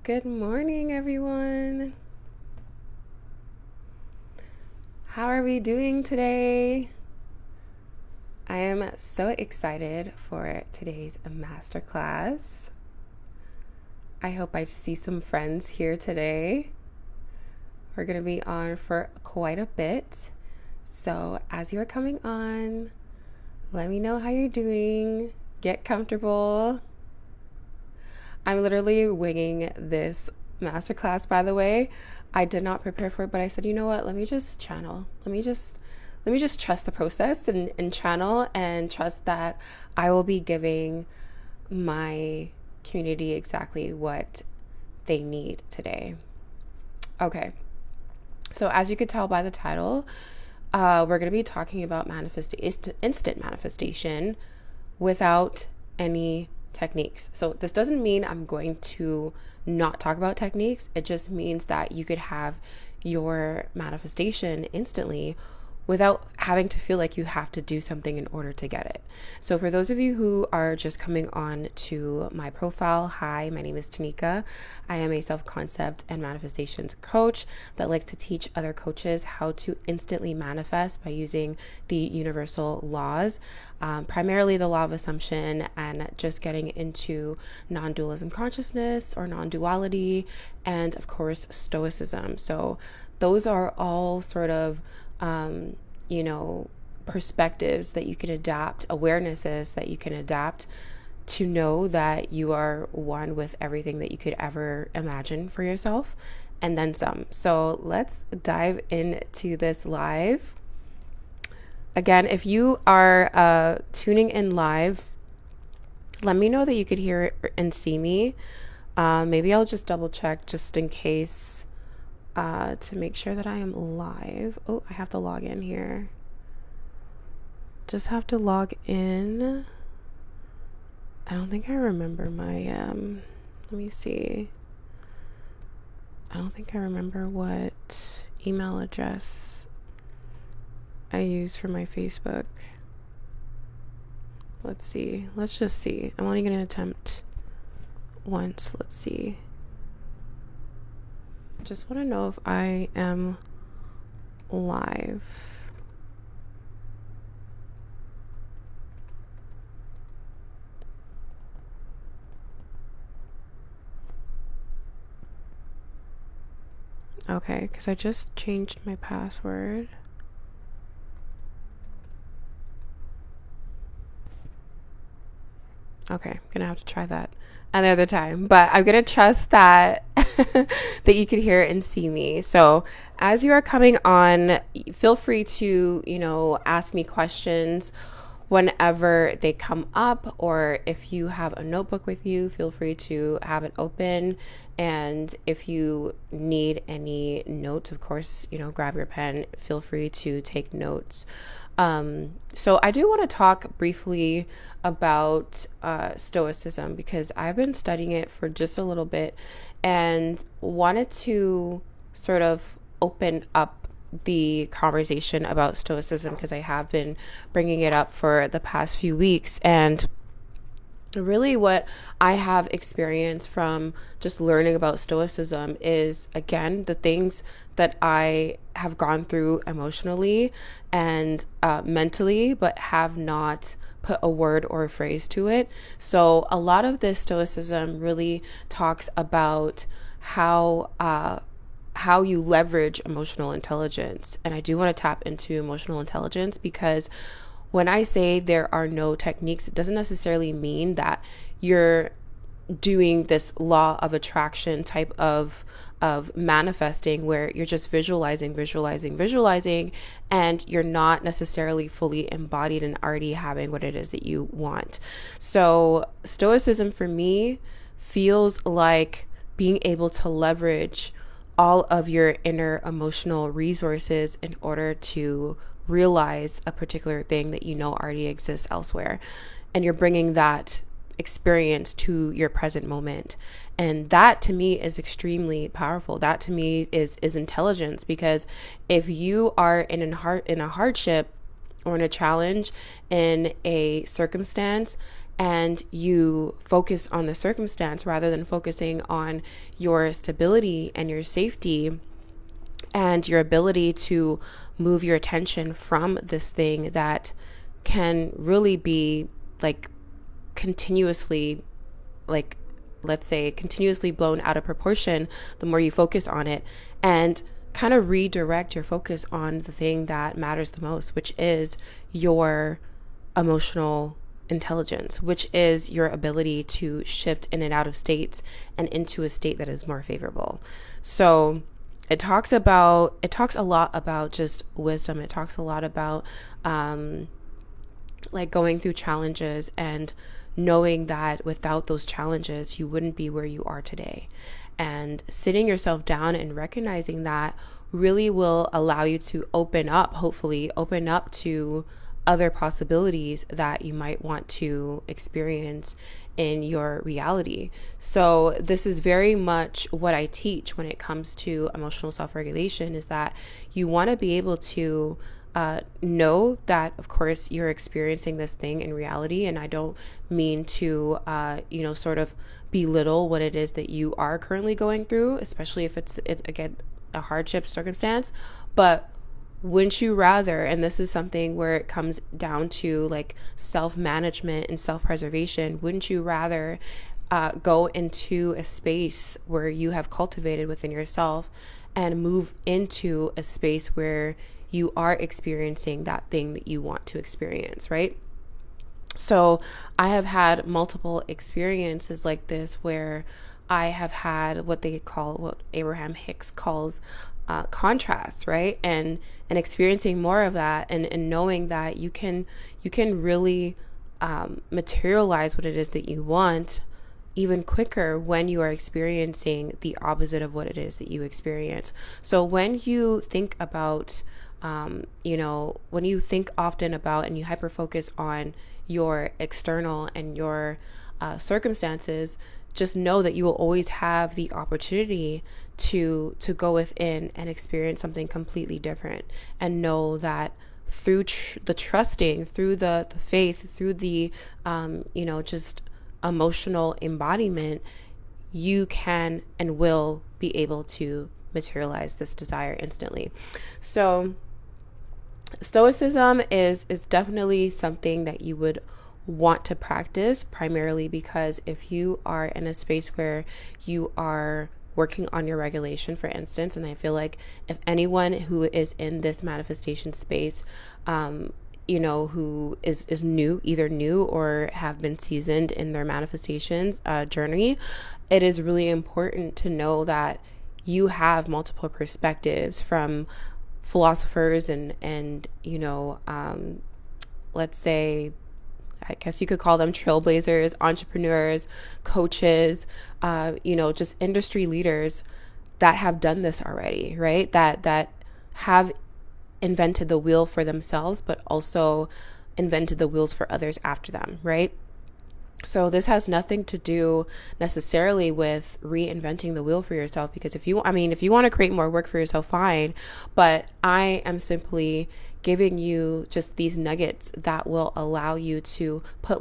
Good morning, everyone. How are we doing today? I am so excited for today's masterclass. I hope I see some friends here today. We're going to be on for quite a bit. So, as you are coming on, let me know how you're doing. Get comfortable. I'm literally winging this masterclass, by the way. I did not prepare for it, but I said, you know what? Let me just channel. Let me just trust the process and channel and trust that I will be giving my community exactly what they need today. Okay. So as you could tell by the title, we're going to be talking about instant manifestation without any techniques. So this doesn't mean I'm going to not talk about techniques. It just means that you could have your manifestation instantly without having to feel like you have to do something in order to get it. So for those of you who are just coming on to my profile, hi, my name is Tanika. I am a self-concept and manifestations coach that likes to teach other coaches how to instantly manifest by using the universal laws, primarily the law of assumption, and just getting into non-dualism consciousness or non-duality, and of course, stoicism. So those are all sort of perspectives that you can adapt, awarenesses that you can adapt to know that you are one with everything that you could ever imagine for yourself and then some. So let's dive into this live. Again, if you are tuning in live, let me know that you could hear and see me. Maybe I'll just double check just in case. To make sure that I am live. Oh, I have to log in here. Just have to log in. I don't think I remember my, let me see. I don't think I remember what email address I use for my Facebook. Let's see. Let's just see. I'm only going to attempt once. Let's see. Just want to know if I am live. Okay, because I just changed my password. Okay, I'm gonna have to try that another time, but I'm gonna trust that that you can hear and see me. So as you are coming on, feel free to ask me questions whenever they come up, or if you have a notebook with you, feel free to have it open. And if you need any notes, of course, grab your pen, feel free to take notes. So I do want to talk briefly about Stoicism, because I've been studying it for just a little bit and wanted to sort of open up the conversation about Stoicism, because I have been bringing it up for the past few weeks. And really what I have experienced from just learning about Stoicism is, again, the things that I have gone through emotionally and mentally, but have not put a word or a phrase to it. So a lot of this Stoicism really talks about how you leverage emotional intelligence. And I do want to tap into emotional intelligence, because when I say there are no techniques, it doesn't necessarily mean that you're doing this law of attraction type of manifesting, where you're just visualizing, and you're not necessarily fully embodied and already having what it is that you want. So Stoicism for me feels like being able to leverage all of your inner emotional resources in order to realize a particular thing that already exists elsewhere, and you're bringing that experience to your present moment. And that to me is extremely powerful. That to me is intelligence, because if you are in a hardship or in a challenge, in a circumstance, and you focus on the circumstance rather than focusing on your stability and your safety and your ability to move your attention from this thing that can really be like continuously, like, let's say continuously blown out of proportion the more you focus on it, and kind of redirect your focus on the thing that matters the most, which is your emotional intelligence, which is your ability to shift in and out of states and into a state that is more favorable. So it talks a lot about just wisdom. It talks a lot about like going through challenges and knowing that without those challenges, you wouldn't be where you are today. And sitting yourself down and recognizing that really will allow you to hopefully open up to other possibilities that you might want to experience in your reality. So this is very much what I teach when it comes to emotional self-regulation, is that you want to be able to know that, of course, you're experiencing this thing in reality. And I don't mean to, sort of belittle what it is that you are currently going through, especially if it's again, a hardship circumstance. But wouldn't you rather, and this is something where it comes down to like self-management and self-preservation, wouldn't you rather go into a space where you have cultivated within yourself and move into a space where you are experiencing that thing that you want to experience, right? So I have had multiple experiences like this where I have had what Abraham Hicks calls contrast, right? And experiencing more of that, and knowing that you can really materialize what it is that you want even quicker when you are experiencing the opposite of what it is that you experience. So when you think about when you think often about and you hyper focus on your external and your circumstances, just know that you will always have the opportunity to go within and experience something completely different, and know that through the trusting, through the faith, through the just emotional embodiment, you can and will be able to materialize this desire instantly. So Stoicism is definitely something that you would want to practice, primarily because if you are in a space where you are working on your regulation, for instance, and I feel like if anyone who is in this manifestation space, who is either new or have been seasoned in their manifestations journey, it is really important to know that you have multiple perspectives from philosophers and let's say, I guess you could call them trailblazers, entrepreneurs, coaches, just industry leaders that have done this already, right? That have invented the wheel for themselves, but also invented the wheels for others after them, right? So this has nothing to do necessarily with reinventing the wheel for yourself, because if you want to create more work for yourself, fine. But I am simply giving you just these nuggets that will allow you to put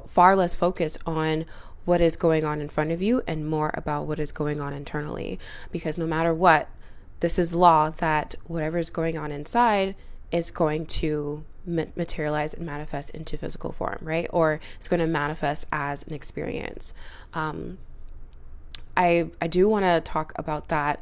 far less focus on what is going on in front of you and more about what is going on internally. Because no matter what, this is law that whatever is going on inside is going to materialize and manifest into physical form, right? Or it's going to manifest as an experience. I do want to talk about that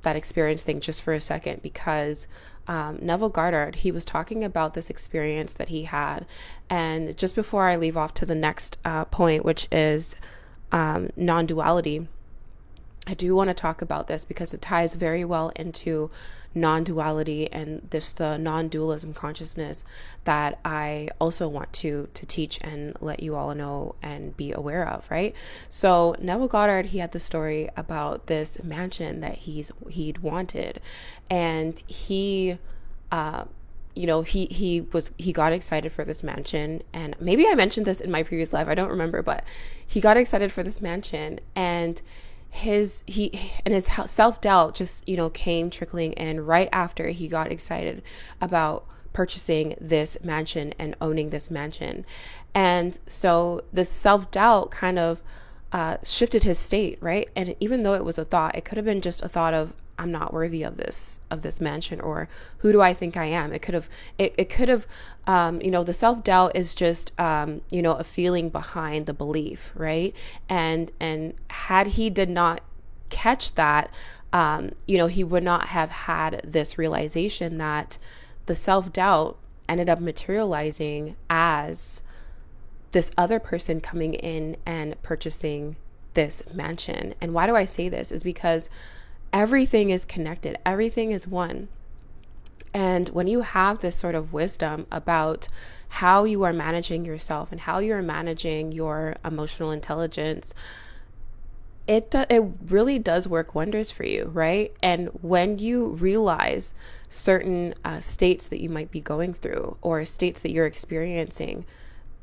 experience thing just for a second, because Neville Goddard, he was talking about this experience that he had. And just before I leave off to the next point, which is non-duality, I do want to talk about this because it ties very well into non-duality and the non-dualism consciousness that I also want to teach and let you all know and be aware of, right? So Neville Goddard, he had the story about this mansion that he'd wanted, and he got excited for this mansion. And maybe I mentioned this in my previous life, I don't remember, but he got excited for this mansion, and his self-doubt just came trickling in right after he got excited about purchasing this mansion and owning this mansion. And so the self-doubt kind of shifted his state, right? And even though it was a thought, it could have been just a thought of, I'm not worthy of this mansion, or who do I think I am? It could have, the self-doubt is just, a feeling behind the belief, right? And had he did not catch that, he would not have had this realization that the self-doubt ended up materializing as this other person coming in and purchasing this mansion. And why do I say this? Is because everything is connected. Everything is one. And when you have this sort of wisdom about how you are managing yourself and how you are managing your emotional intelligence, it really does work wonders for you, right? And when you realize certain states that you might be going through, or states that you're experiencing,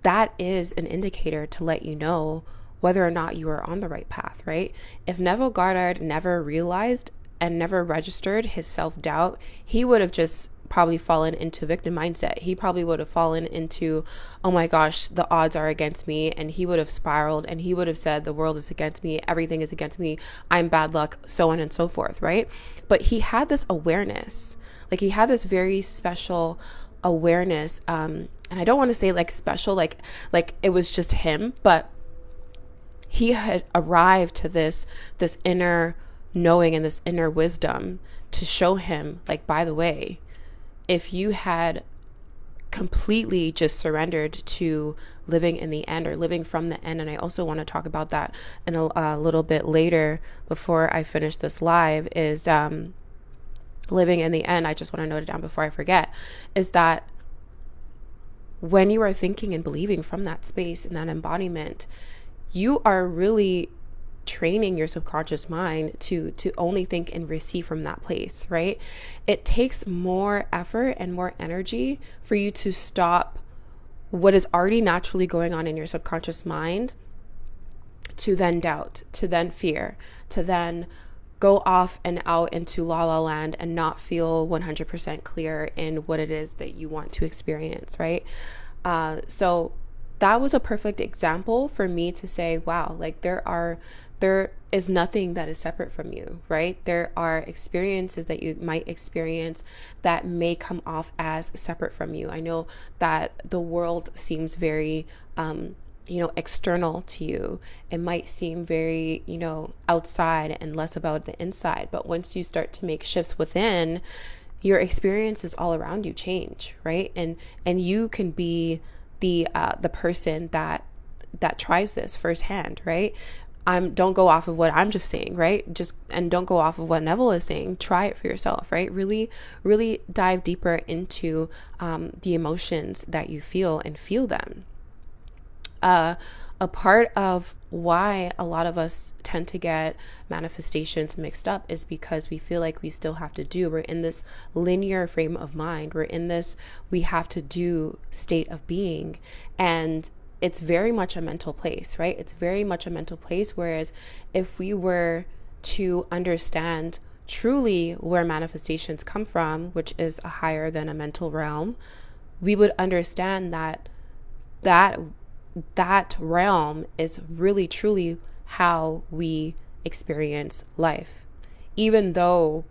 that is an indicator to let you know whether or not you are on the right path, right? If Neville Goddard never realized and never registered his self-doubt, he would have just probably fallen into victim mindset. He probably would have fallen into, oh my gosh, the odds are against me. And he would have spiraled, and he would have said, the world is against me. Everything is against me. I'm bad luck, so on and so forth, right? But he had this awareness, like he had this very special awareness. And I don't want to say like special, like it was just him, but he had arrived to this inner knowing and this inner wisdom to show him, like, by the way, if you had completely just surrendered to living in the end, or living from the end, and I also want to talk about that in a little bit later before I finish this live, is living in the end, I just want to note it down before I forget, is that when you are thinking and believing from that space and that embodiment, you are really training your subconscious mind to only think and receive from that place, right? It takes more effort and more energy for you to stop what is already naturally going on in your subconscious mind, to then doubt, to then fear, to then go off and out into la la land and not feel 100% clear in what it is that you want to experience, right? So that was a perfect example for me to say, wow, like there is nothing that is separate from you, right? There are experiences that you might experience that may come off as separate from you. I know that the world seems very, external to you. It might seem very, outside and less about the inside. But once you start to make shifts within, your experiences all around you change, right? And you can be the person that tries this firsthand, right? Don't go off of what I'm just saying, right? And don't go off of what Neville is saying. Try it for yourself, right? Really, really dive deeper into the emotions that you feel, and feel them. A part of why a lot of us tend to get manifestations mixed up is because we feel like we still have to do. We're in this linear frame of mind. We're in this we have to do state of being. And it's very much a mental place, right? It's very much a mental place. Whereas if we were to understand truly where manifestations come from, which is a higher than a mental realm, we would understand that realm is really truly how we experience life. Even though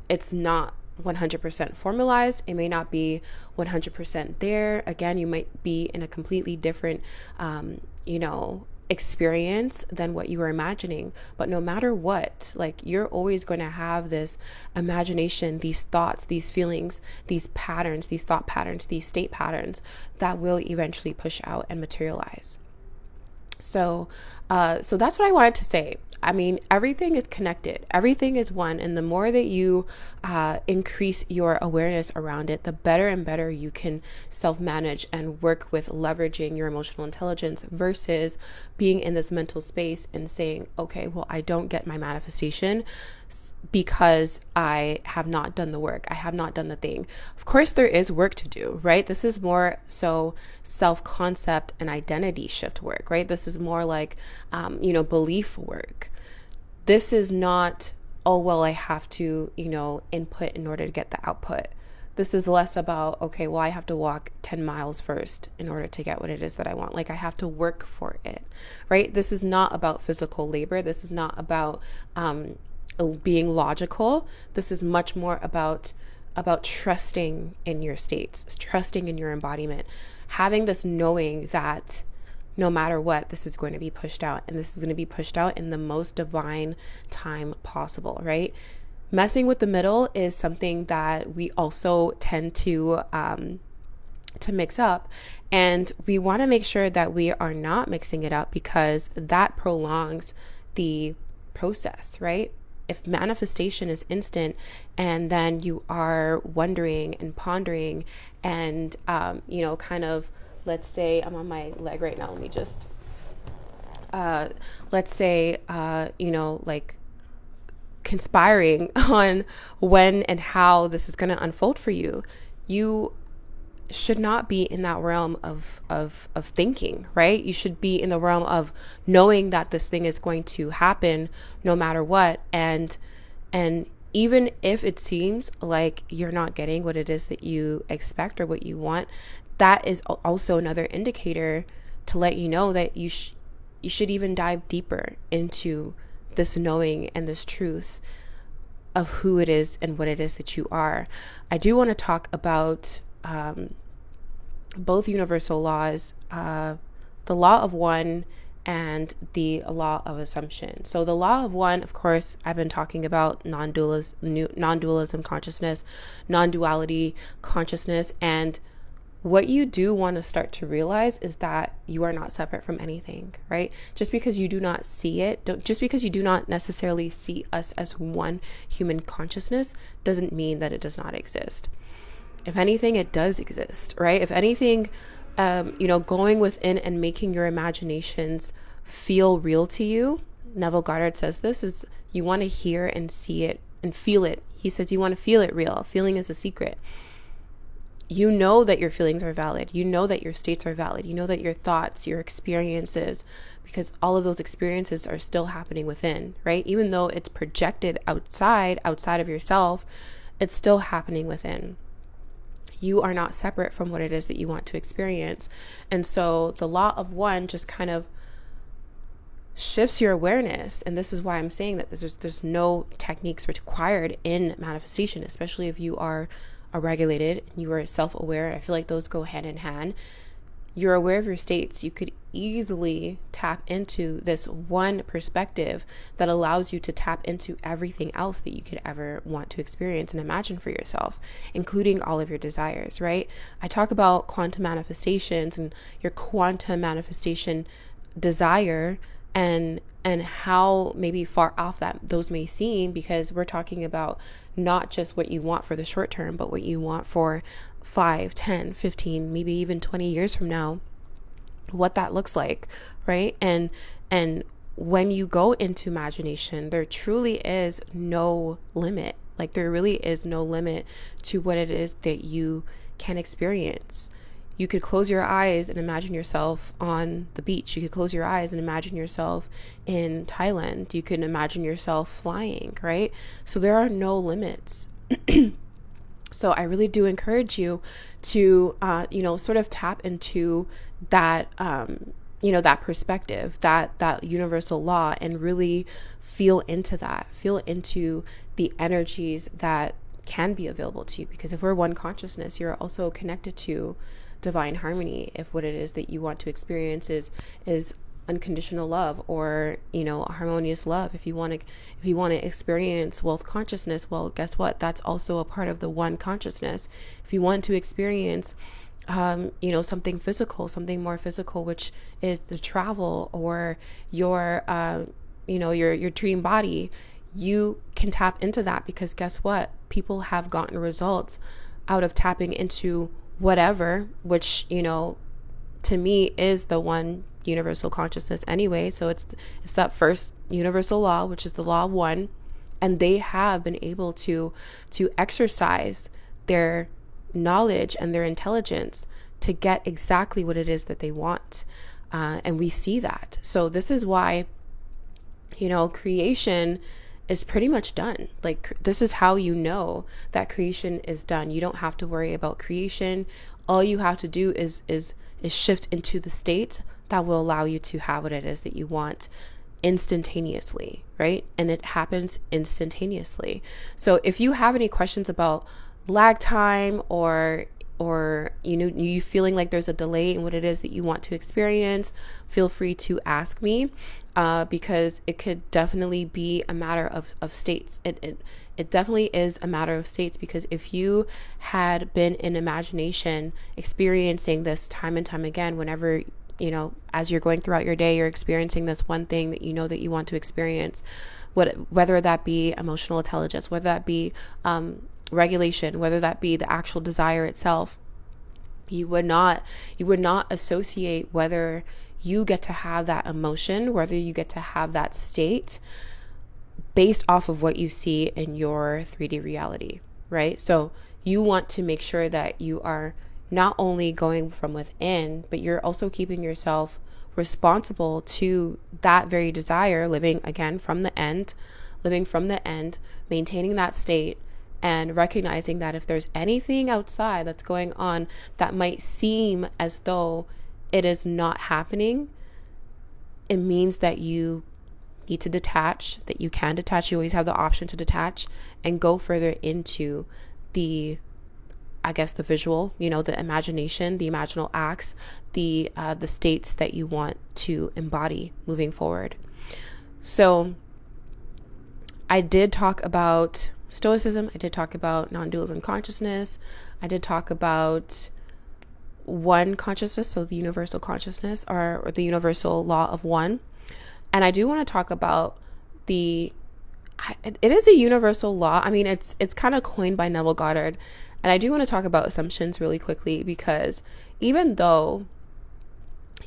it's not 100% formalized, it may not be 100% there. Again, you might be in a completely different, experience than what you were imagining. But no matter what, like, you're always going to have this imagination, these thoughts, these feelings, these patterns, these thought patterns, these state patterns that will eventually push out and materialize. So that's what I wanted to say. I mean, everything is connected. Everything is one. And the more that you increase your awareness around it, the better and better you can self-manage and work with leveraging your emotional intelligence, versus being in this mental space and saying, okay, well, I don't get my manifestation because I have not done the work. I have not done the thing. Of course, there is work to do, right? This is more so self-concept and identity shift work, right? This is more like, belief work. This is not, oh, well, I have to, input in order to get the output. This is less about, okay, well, I have to walk 10 miles first in order to get what it is that I want. Like, I have to work for it, right? This is not about physical labor. This is not about being logical. This is much more about trusting in your states, trusting in your embodiment, having this knowing that no matter what, this is going to be pushed out, and this is going to be pushed out in the most divine time possible, right? Messing with the middle is something that we also tend to mix up, and we want to make sure that we are not mixing it up, because that prolongs the process, right? If manifestation is instant and then you are wondering and pondering and kind of, let's say I'm on my leg right now, let me just let's say like conspiring on when and how this is going to unfold for you, you should not be in that realm of thinking, right? You should be in the realm of knowing that this thing is going to happen no matter what. And even if it seems like you're not getting what it is that you expect or what you want, that is also another indicator to let you know that you should even dive deeper into this knowing and this truth of who it is and what it is that you are. I do want to talk about both universal laws, the law of one and the law of assumption. So the law of one, of course, I've been talking about non-dualism consciousness, non-duality consciousness, and what you do want to start to realize is that you are not separate from anything, right? Just because you do not see it, just because you do not necessarily see us as one human consciousness, doesn't mean that it does not exist. If anything, it does exist, right? If anything, going within and making your imaginations feel real to you. Neville Goddard says this is, you want to hear and see it and feel it. He says you want to feel it real. Feeling is a secret. You know that your feelings are valid. You know that your states are valid. You know that your thoughts, your experiences, because all of those experiences are still happening within, right? Even though it's projected outside of yourself, it's still happening within. You are not separate from what it is that you want to experience. And so the law of one just kind of shifts your awareness. And this is why I'm saying that there's no techniques required in manifestation, especially if you are regulated, you are self-aware. I feel like those go hand in hand. You're aware of your states. You could easily tap into this one perspective that allows you to tap into everything else that you could ever want to experience and imagine for yourself, including all of your desires, right? I talk about quantum manifestations and your quantum manifestation desire and how maybe far off that those may seem, because we're talking about not just what you want for the short term, but what you want for 5, 10, 15, maybe even 20 years from now, what that looks like, right? And when you go into imagination, there truly is no limit. Like, there really is no limit to what it is that you can experience. You could close your eyes and imagine yourself on the beach. You could close your eyes and imagine yourself in Thailand. You could imagine yourself flying, right? So there are no limits. So I really do encourage you to, sort of tap into that, that perspective, that universal law, and really feel into that, feel into the energies that can be available to you. Because if we're one consciousness, you're also connected to divine harmony. If what it is that you want to experience is unconditional love, or harmonious love, if you want to experience wealth consciousness, well, guess what, that's also a part of the one consciousness. If you want to experience something physical, something more physical, which is the travel, or your dream body, you can tap into that, because guess what, people have gotten results out of tapping into whatever, which to me is the one universal consciousness anyway. So it's that first universal law, which is the law of one, and they have been able to exercise their knowledge and their intelligence to get exactly what it is that they want, and we see that. So this is why creation is pretty much done. Like, this is how you know that creation is done. You don't have to worry about creation. All you have to do is shift into the state that will allow you to have what it is that you want instantaneously, right? And it happens instantaneously. So if you have any questions about lag time, or you feeling like there's a delay in what it is that you want to experience, feel free to ask me, because it could definitely be a matter of states. It definitely is a matter of states, because if you had been in imagination experiencing this time and time again, whenever, as you're going throughout your day, you're experiencing this one thing that you know that you want to experience, whether that be emotional intelligence, whether that be regulation, whether that be the actual desire itself, you would not associate whether you get to have that emotion, whether you get to have that state based off of what you see in your 3D reality, right? So you want to make sure that you are not only going from within, but you're also keeping yourself responsible to that very desire, living from the end, maintaining that state, and recognizing that if there's anything outside that's going on that might seem as though it is not happening, it means that you need to detach, that you can detach. You always have the option to detach and go further into the visual, the imagination, the imaginal acts, the states that you want to embody moving forward. So I did talk about Stoicism. I did talk about non-dualism consciousness. I did talk about one consciousness, so the universal consciousness, or the universal law of one. And I do want to talk about it is a universal law. I mean, it's kind of coined by Neville Goddard. And I do want to talk about assumptions really quickly, because even though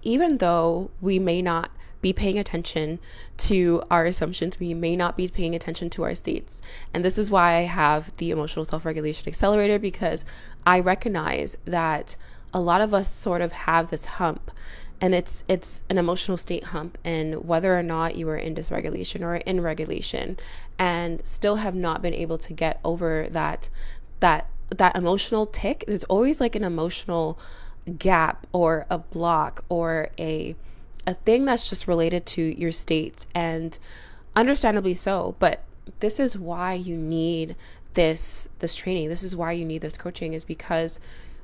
we may not be paying attention to our assumptions, we may not be paying attention to our states. And this is why I have the Emotional Self-Regulation Accelerator, because I recognize that a lot of us sort of have this hump, and it's an emotional state hump, and whether or not you are in dysregulation or in regulation and still have not been able to get over that emotional tick, there's always like an emotional gap or a block or a thing that's just related to your states, and understandably so. But this is why you need this training. This is why you need this coaching, is because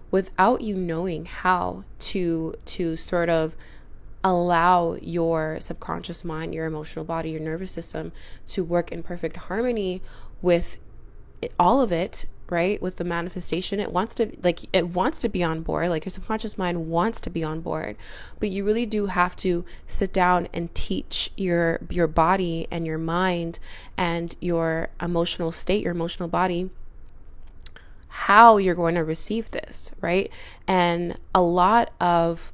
without you knowing how to sort of allow your subconscious mind, your emotional body, your nervous system to work in perfect harmony with all of it, right? With the manifestation, it wants to be on board. Like, your subconscious mind wants to be on board, but you really do have to sit down and teach your body and your mind and your emotional state, your emotional body, how you're going to receive this, right? And a lot of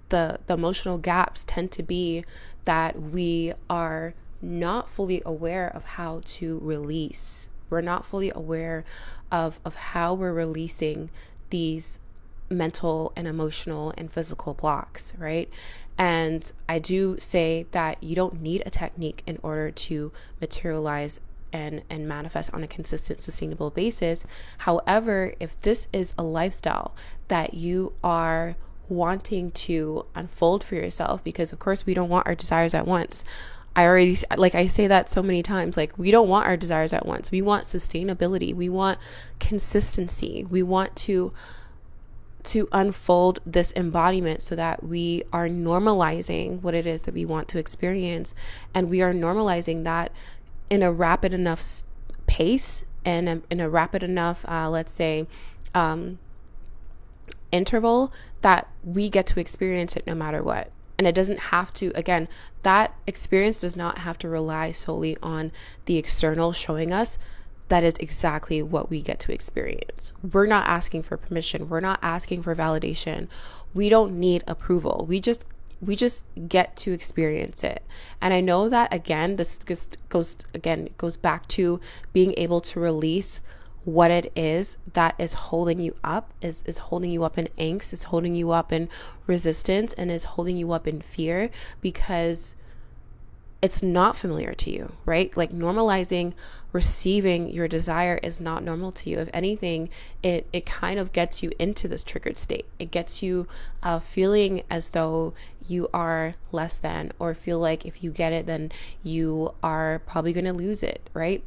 the emotional gaps tend to be that we are not fully aware of how to release. We're not fully aware of how we're releasing these mental and emotional and physical blocks, right? And I do say that you don't need a technique in order to materialize and manifest on a consistent, sustainable basis. However, if this is a lifestyle that you are wanting to unfold for yourself, because of course we don't want our desires at once. I say that so many times, like, we don't want our desires at once. We want sustainability. We want consistency. We want to unfold this embodiment so that we are normalizing what it is that we want to experience. And we are normalizing that in a rapid enough pace and in a rapid enough, interval that we get to experience it no matter what. And it doesn't have to, again, that experience does not have to rely solely on the external showing us that is exactly what we get to experience. We're not asking for permission. We're not asking for validation. We don't need approval. We just get to experience it. And I know that, again, this just goes back to being able to release what it is that is holding you up, is holding you up in angst, is holding you up in resistance, and is holding you up in fear, because it's not familiar to you, right? Like normalizing receiving your desire is not normal to you. If anything, it kind of gets you into this triggered state. It gets you feeling as though you are less than, or feel like if you get it, then you are probably going to lose it, right?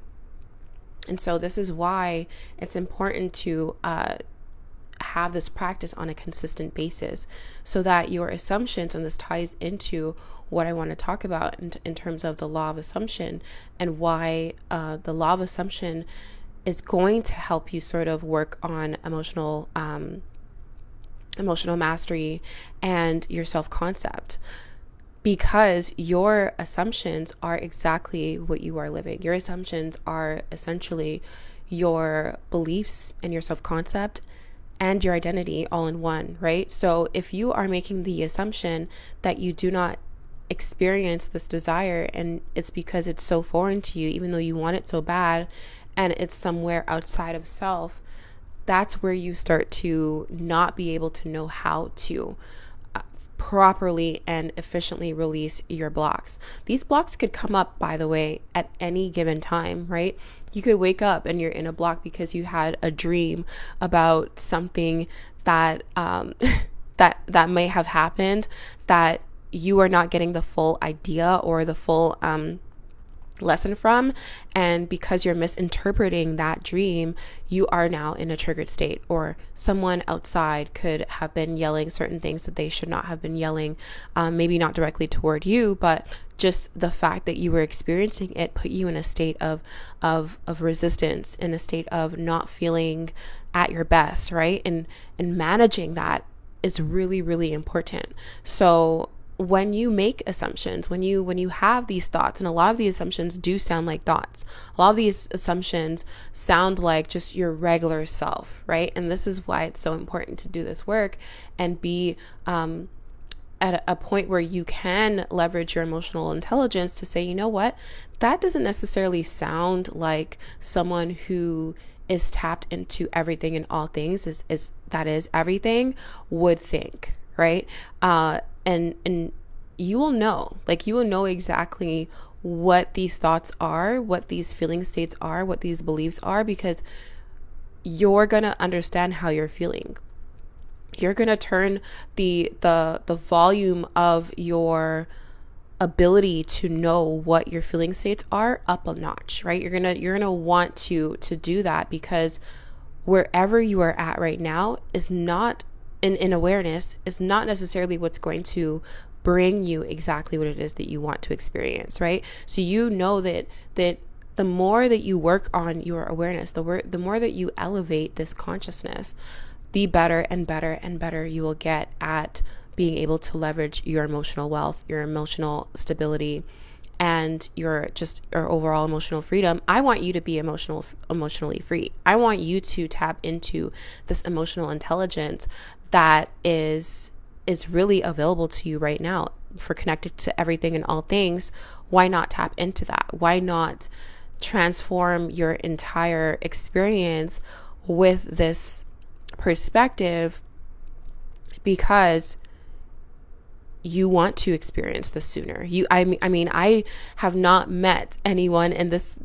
And so this is why it's important to have this practice on a consistent basis, so that your assumptions, and this ties into what I want to talk about in terms of the law of assumption, and why the law of assumption is going to help you sort of work on emotional mastery and your self-concept, because your assumptions are exactly what you are living. Your assumptions are essentially your beliefs and your self-concept and your identity all in one, right? So if you are making the assumption that you do not experience this desire, and it's because it's so foreign to you, even though you want it so bad, and it's somewhere outside of self, that's where you start to not be able to know how to properly and efficiently release your blocks. These blocks could come up, by the way, at any given time, right? You could wake up and you're in a block because you had a dream about something that that may have happened, that you are not getting the full idea or the full lesson from, and because you're misinterpreting that dream, you are now in a triggered state. Or someone outside could have been yelling certain things that they should not have been yelling, maybe not directly toward you, but just the fact that you were experiencing it put you in a state of resistance, in a state of not feeling at your best, right? And managing that is really, really important. So when you make assumptions, when you have these thoughts, and a lot of these assumptions do sound like thoughts, a lot of these assumptions sound like just your regular self, right? And this is why it's so important to do this work and be at a point where you can leverage your emotional intelligence to say, you know what, that doesn't necessarily sound like someone who is tapped into everything and all things, is everything, would think, right? And you will know, exactly what these thoughts are, what these feeling states are, what these beliefs are, because you're going to understand how you're feeling. You're going to turn the volume of your ability to know what your feeling states are up a notch, right? You're going to want to do that, because wherever you are at right now is not in awareness, is not necessarily what's going to bring you exactly what it is that you want to experience, right? So you know that the more that you work on your awareness, the more that you elevate this consciousnness, the better and better and better you will get at being able to leverage your emotional wealth, your emotional stability, and your overall emotional freedom. I want you to be emotionally free. I want you to tap into this emotional intelligence that is really available to you right now. For connected to everything and all things, why not tap into that? Why not transform your entire experience with this perspective? Because you want to experience this sooner. I mean, I have not met anyone, and this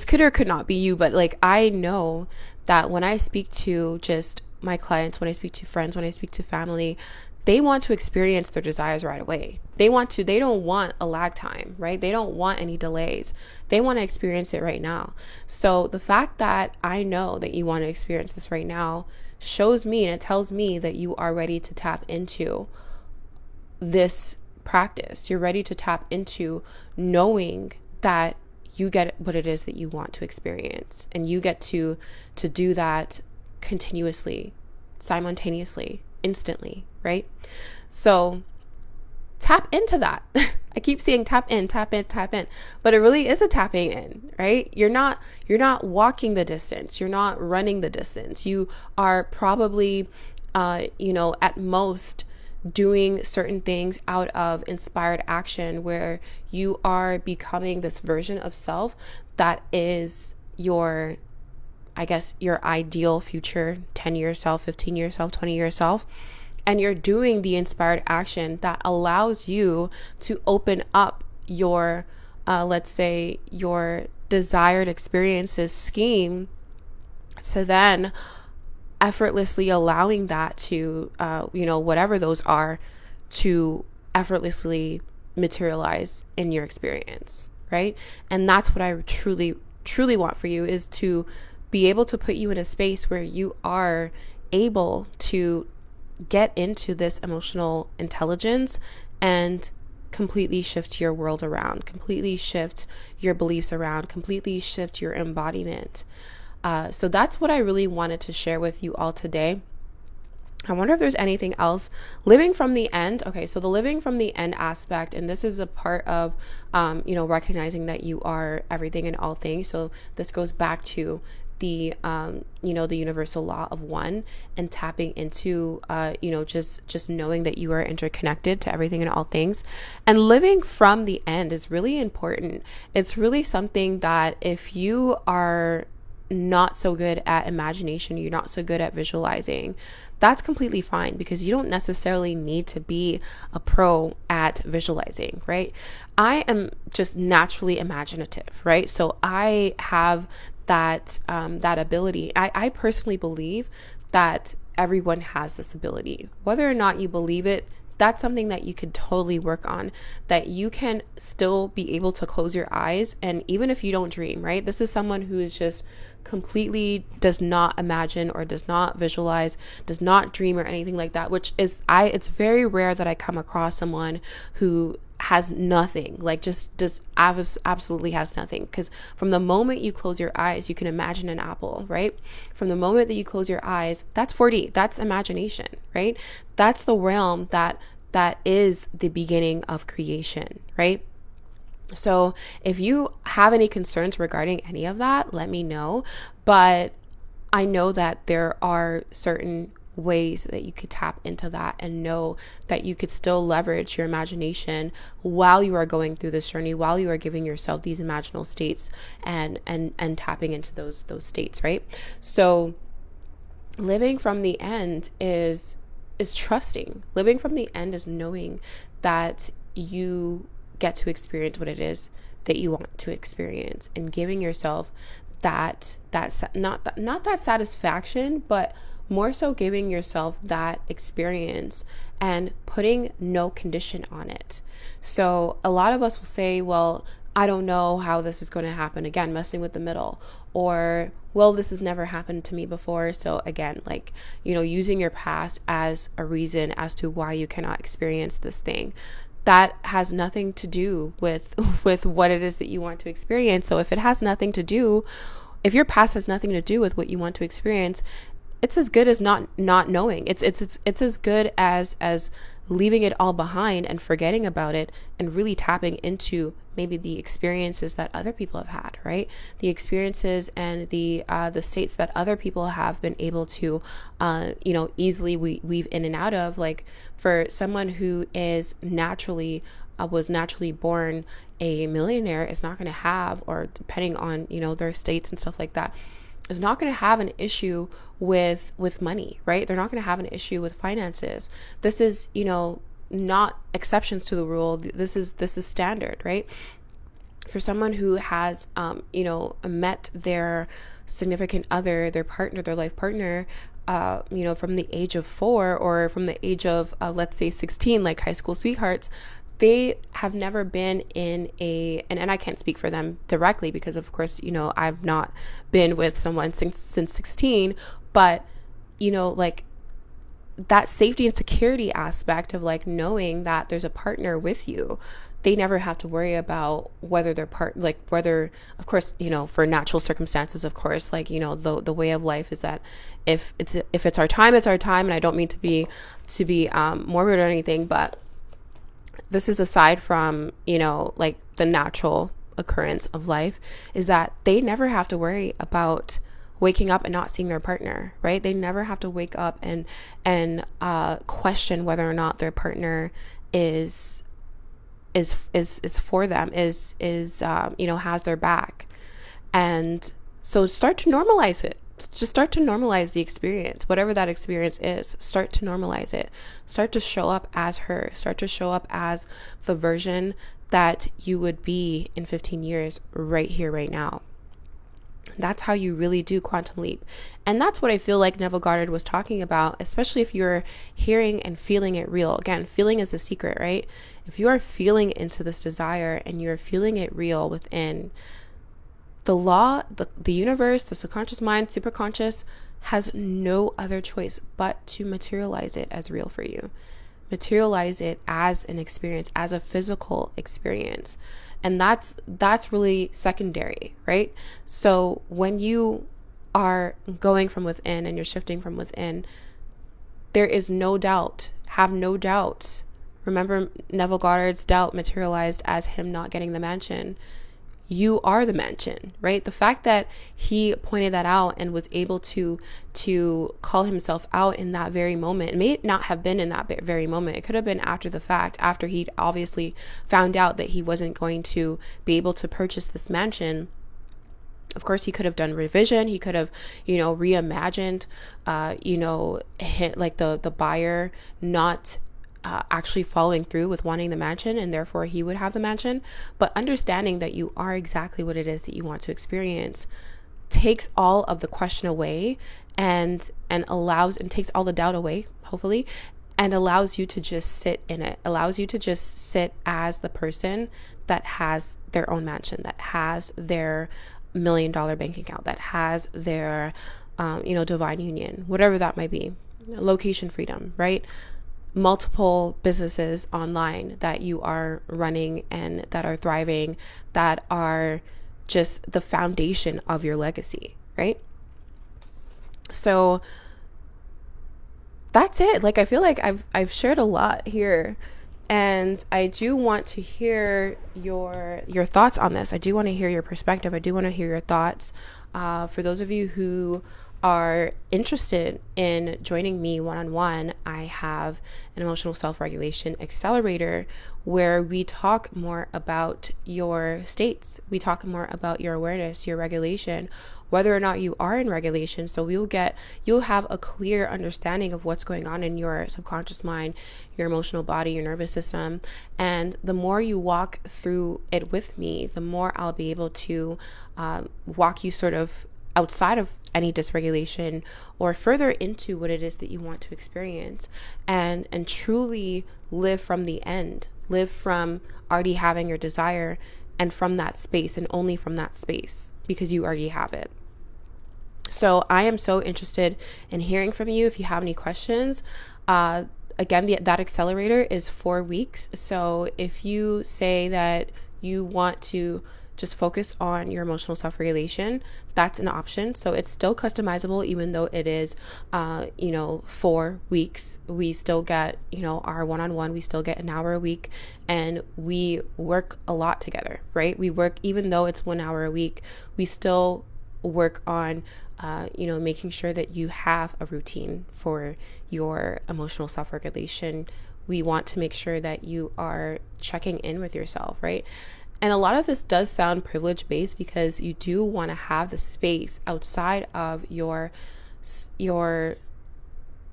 could or could not be you, but like, I know that when I speak to just my clients, when I speak to friends, when I speak to family, they want to experience their desires right away. They don't want a lag time, right? They don't want any delays. They want to experience it right now. So the fact that I know that you want to experience this right now shows me, and it tells me that you are ready to tap into this practice. You're ready to tap into knowing that you get what it is that you want to experience, and you get to do that continuously, simultaneously, instantly, right? So tap into that. I keep saying tap in, but it really is a tapping in, right? You're not walking the distance. You're not running the distance. You are probably, at most doing certain things out of inspired action, where you are becoming this version of self that is your ideal future 10-year self, 15-year self, 20-year self. And you're doing the inspired action that allows you to open up your let's say your desired experiences scheme, to then effortlessly allowing that to whatever those are, to effortlessly materialize in your experience, right? And that's what I truly want for you, is to be able to put you in a space where you are able to get into this emotional intelligence and completely shift your world around, completely shift your beliefs around, completely shift your embodiment. So that's what I really wanted to share with you all today. I wonder if there's anything else. Living from the end. Okay, so the living from the end aspect, and this is a part of, recognizing that you are everything and all things. So this goes back to the, the universal law of one, and tapping into, just knowing that you are interconnected to everything and all things. And living from the end is really important. It's really something that if you are not so good at imagination, you're not so good at visualizing, that's completely fine, because you don't necessarily need to be a pro at visualizing, right? I am just naturally imaginative, right? So I have that ability. I personally believe that everyone has this ability. Whether or not you believe it, that's something that you could totally work on, that you can still be able to close your eyes. And even if you don't dream, right? This is someone who is just completely does not imagine or does not visualize, does not dream or anything like that, which is, it's very rare that I come across someone who has nothing, like just absolutely has nothing. Because from the moment you close your eyes, you can imagine an apple, right? From the moment that you close your eyes, that's 4D, that's imagination, right? That's the realm that is the beginning of creation, right? So if you have any concerns regarding any of that, let me know. But I know that there are certain ways that you could tap into that, and know that you could still leverage your imagination while you are going through this journey, while you are giving yourself these imaginal states, and tapping into those states, right? So living from the end is trusting. Living from the end is knowing that you get to experience what it is that you want to experience, and giving yourself that not that satisfaction, but more so giving yourself that experience and putting no condition on it. So a lot of us will say, well, I don't know how this is going to happen. Again, messing with the middle. Or, well, this has never happened to me before. So again, like, using your past as a reason as to why you cannot experience this thing. That has nothing to do with what it is that you want to experience. So if your past has nothing to do with what you want to experience, it's as good as not knowing. It's as good as leaving it all behind and forgetting about it, and really tapping into maybe the experiences that other people have had, right? The experiences and the states that other people have been able to, easily weave in and out of. Like for someone who is was naturally born a millionaire, is not going to have, or depending on, their states and stuff like that, is not going to have an issue with money, right? They're not going to have an issue with finances. This is, not exceptions to the rule. This is standard, right? For someone who has, met their significant other, their partner, their life partner, from the age of 4, or from the age of, let's say 16, like high school sweethearts, they have never been in and I can't speak for them directly, because of course, I've not been with someone since 16, but, like that safety and security aspect of like knowing that there's a partner with you. They never have to worry about whether they're whether, of course, for natural circumstances, of course, like, the way of life is that if it's our time, it's our time. And I don't mean to be morbid or anything, but this is aside from, like the natural occurrence of life, is that they never have to worry about waking up and not seeing their partner, right? They never have to wake up and question whether or not their partner is for them, is has their back. And so start to normalize it. Just start to normalize the experience, whatever that experience is. Start to normalize it. Start to show up as her. Start to show up as the version that you would be in 15 years right here, right now. That's how you really do quantum leap. And that's what I feel like Neville Goddard was talking about, especially if you're hearing and feeling it real. Again, feeling is a secret, right? If you are feeling into this desire and you're feeling it real within, the law, the universe, the subconscious mind, superconscious has no other choice but to materialize it as real for you. Materialize it as an experience, as a physical experience. And that's really secondary, right? So when you are going from within and you're shifting from within, there is no doubt, have no doubts. Remember Neville Goddard's doubt materialized as him not getting the mansion. You are the mansion, right? The fact that he pointed that out and was able to call himself out in that very moment, it may not have been in that very moment. It could have been after the fact, after he'd obviously found out that he wasn't going to be able to purchase this mansion. Of course, he could have done revision. He could have, reimagined, like the buyer not actually following through with wanting the mansion, and therefore he would have the mansion. But understanding that you are exactly what it is that you want to experience takes all of the question away and takes all the doubt away, hopefully, and allows you to just sit in it, allows you to just sit as the person that has their own mansion, that has their $1 million bank account, that has their divine union, whatever that might be, location freedom, right? Multiple businesses online that you are running and that are thriving, that are just the foundation of your legacy, right? So that's it. Like, I feel like I've shared a lot here, and I do want to hear your thoughts on this. I do want to hear your perspective. I do want to hear your thoughts. For those of you who are interested in joining me one-on-one, I have an emotional self-regulation accelerator where we talk more about your states. We talk more about your awareness, your regulation, whether or not you are in regulation. So you'll have a clear understanding of what's going on in your subconscious mind, your emotional body, your nervous system. And the more you walk through it with me, the more I'll be able to walk you sort of outside of any dysregulation or further into what it is that you want to experience, and truly live from the end, live from already having your desire, and from that space, and only from that space, because you already have it. So I am so interested in hearing from you. If you have any questions, again, that accelerator is 4 weeks. So if you say that you want to just focus on your emotional self-regulation, that's an option. So it's still customizable, even though it is, 4 weeks. We still get, our one-on-one, we still get an hour a week, and we work a lot together, right? We work, even though it's 1 hour a week, we still work on, making sure that you have a routine for your emotional self-regulation. We want to make sure that you are checking in with yourself, right? And a lot of this does sound privilege based, because you do want to have the space outside of your,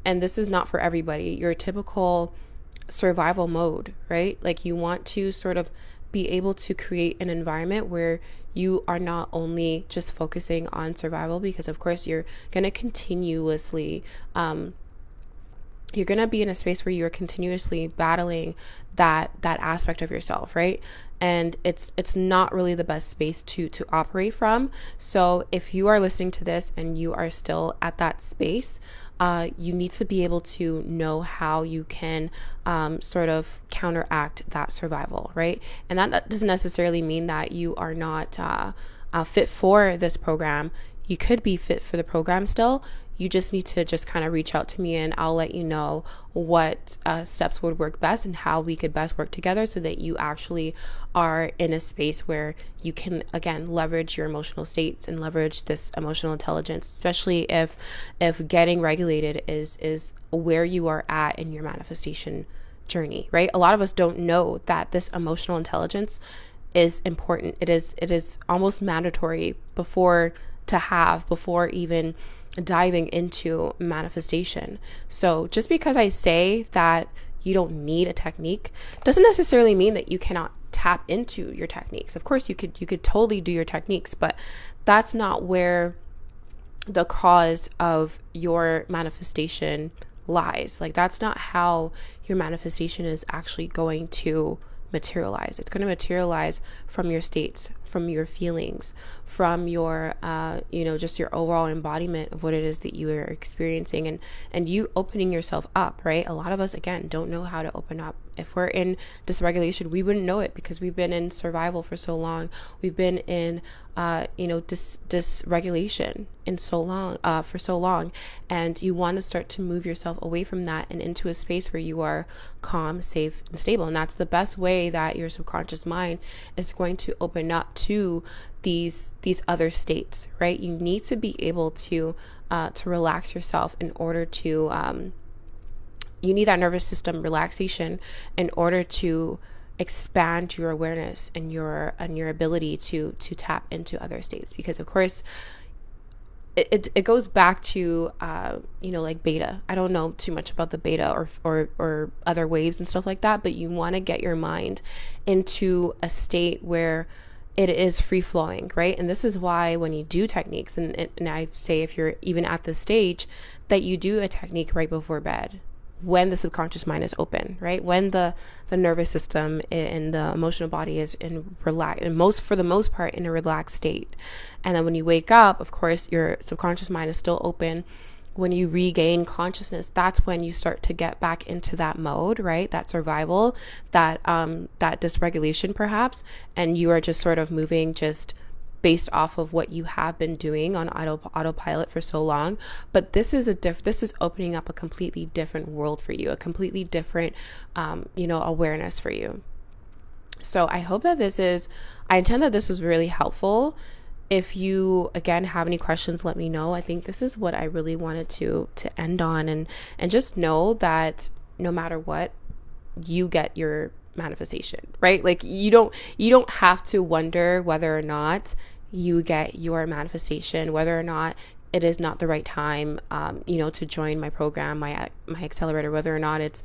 and this is not for everybody, your typical survival mode, right? Like, you want to sort of be able to create an environment where you are not only just focusing on survival, because of course you're going to continuously, you're going to be in a space where you're continuously battling that aspect of yourself, right? And it's not really the best space to operate from. So if you are listening to this and you are still at that space, you need to be able to know how you can sort of counteract that survival, right? And that doesn't necessarily mean that you are not fit for this program. You could be fit for the program still. You just need to just kind of reach out to me, and I'll let you know what steps would work best and how we could best work together, so that you actually are in a space where you can, again, leverage your emotional states and leverage this emotional intelligence, especially if getting regulated is where you are at in your manifestation journey, right? A lot of us don't know that this emotional intelligence is important. It is almost mandatory before even diving into manifestation. So just because I say that you don't need a technique doesn't necessarily mean that you cannot tap into your techniques. Of course, you could totally do your techniques, but that's not where the cause of your manifestation lies. Like, that's not how your manifestation is actually going to materialize. It's going to materialize from your states, from your feelings, from your just your overall embodiment of what it is that you are experiencing, and you opening yourself up, right? A lot of us, again, don't know how to open up. If we're in dysregulation, we wouldn't know it because we've been in survival for so long. We've been in dysregulation for so long, and you want to start to move yourself away from that and into a space where you are calm, safe, and stable. And that's the best way that your subconscious mind is going to open up to these other states, right? You need to be able to relax yourself in order to you need that nervous system relaxation in order to expand your awareness and your ability to tap into other states. Because of course it goes back to like beta. I don't know too much about the beta or other waves and stuff like that, but you want to get your mind into a state where it is free flowing, right? And this is why when you do techniques, and I say, if you're even at this stage, that you do a technique right before bed, when the subconscious mind is open, right? When the nervous system and the emotional body is in relax, and for the most part in a relaxed state. And then when you wake up, of course, your subconscious mind is still open. When you regain consciousness, that's when you start to get back into that mode, right? That survival, that dysregulation perhaps, and you are just sort of moving just based off of what you have been doing on autopilot for so long. But this is opening up a completely different world for you, a completely different awareness for you. So I hope that I intend that this was really helpful. If you, again, have any questions, let me know. I think this is what I really wanted to end on, and just know that no matter what, you get your manifestation, right? Like, you don't have to wonder whether or not you get your manifestation, whether or not it is not the right time, to join my program, my accelerator, whether or not it's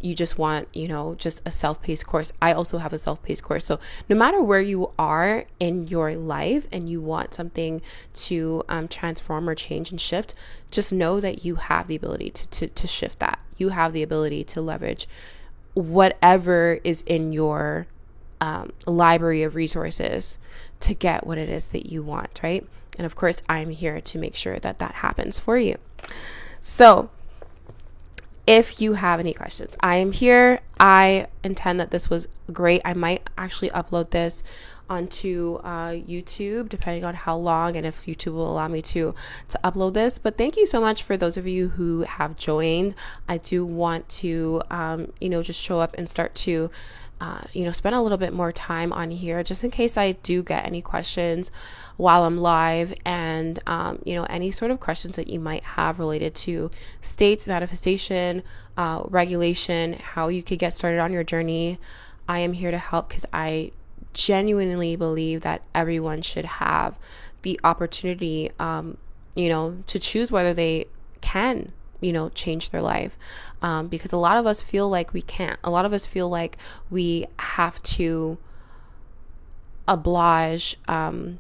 you just want, just a self-paced course. I also have a self-paced course. So no matter where you are in your life and you want something to transform or change and shift, just know that you have the ability to shift that. You have the ability to leverage whatever is in your library of resources to get what it is that you want, right? And of course, I'm here to make sure that happens for you. So if you have any questions, I am here. I intend that this was great. I might actually upload this onto YouTube, depending on how long and if YouTube will allow me to upload this. But thank you so much for those of you who have joined. I do want to just show up and start to spend a little bit more time on here, just in case I do get any questions while I'm live, and any sort of questions that you might have related to states, manifestation, regulation, how you could get started on your journey. I am here to help, because I genuinely believe that everyone should have the opportunity to choose whether they can change their life, because a lot of us feel like we can't. A lot of us feel like we have to oblige and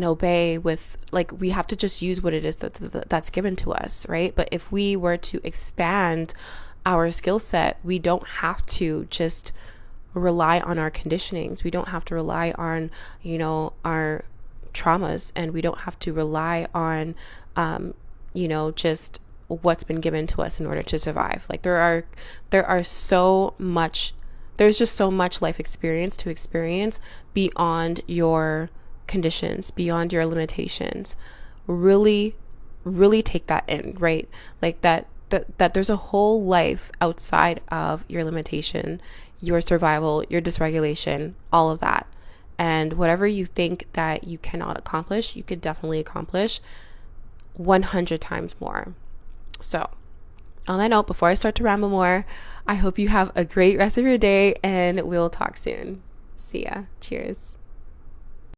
obey with, like, we have to just use what it is that's given to us, right? But if we were to expand our skill set, we don't have to just rely on our conditionings. We don't have to rely on our traumas, and we don't have to rely on just what's been given to us in order to survive. Like, there's just so much life experience to experience beyond your conditions, beyond your limitations. Really, really take that in, right? Like that there's a whole life outside of your limitation, your survival, your dysregulation, all of that. And whatever you think that you cannot accomplish, you could definitely accomplish 100 times more. So on that note, before I start to ramble more, I hope you have a great rest of your day, and we'll talk soon. See ya. Cheers.